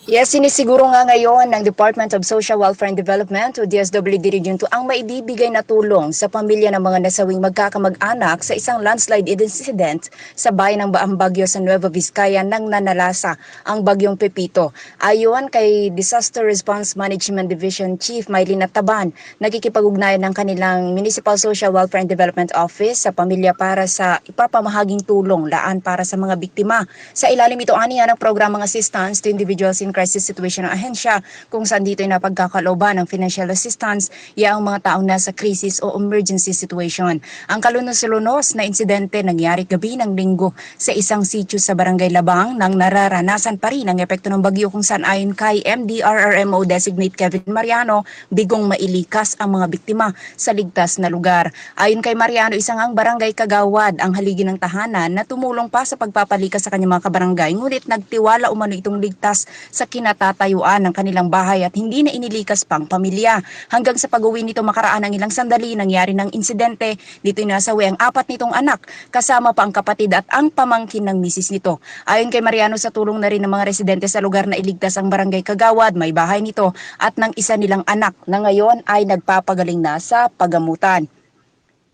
Yes, sinisiguro nga ngayon ng Department of Social Welfare and Development o DSWD Region 2 ang maibibigay na tulong sa pamilya ng mga nasawing magkakamag-anak sa isang landslide incident sa bayan ng Baang Bagyo sa Nueva Vizcaya nang nanalasa ang bagyong Pepito. Ayon kay Disaster Response Management Division Chief Maylina Taban, nakikipag-ugnayan ng kanilang Municipal Social Welfare and Development Office sa pamilya para sa ipapamahaging tulong laan para sa mga biktima. Sa ilalim ito aniya ng programang assistance to individuals in crisis situation ng ahensya kung saan dito ay napagkakalooban ng financial assistance yaong mga taong nasa crisis o emergency situation. Ang kalunos-lunos na insidente nangyari gabi ng linggo sa isang sitio sa Barangay Labang nang nararanasan pa rin ang epekto ng bagyo kung saan ayon kay MDRRMO designate Kevin Mariano, bigong mailikas ang mga biktima sa ligtas na lugar. Ayon kay Mariano, isang ang Barangay Kagawad ang haligi ng tahanan na tumulong pa sa pagpapalikas sa kanyang mga kabarangay, ngunit nagtiwala umano itong ligtas sa kinatatayuan ng kanilang bahay at hindi na inilikas pang pamilya. Hanggang sa pag-uwi nito makaraan ng ilang sandali, nangyari ng insidente. Dito'y nasawi ang 4 nitong anak, kasama pa ang kapatid at ang pamangkin ng misis nito. Ayon kay Mariano, sa tulong na rin ng mga residente sa lugar na iligtas ang Barangay Kagawad, may bahay nito at ng isa nilang anak na ngayon ay nagpapagaling na sa pagamutan.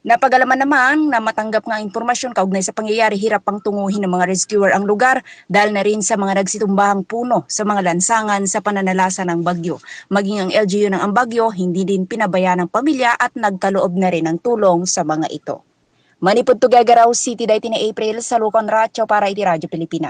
Napagalaman naman na matanggap nga impormasyon kaugnay sa pangyayari, hirap pang tunguhin ng mga rescuer ang lugar dahil na rin sa mga nagsitumbahang puno sa mga lansangan sa pananalasa ng bagyo. Maging ang LGU ng Ambagyo, hindi din pinabayaan ng pamilya at nagkaloob na rin ng tulong sa mga ito. Manipud to Gagaraw City, dahil na April sa Lucon Ratio para iti Radyo Pilipinas.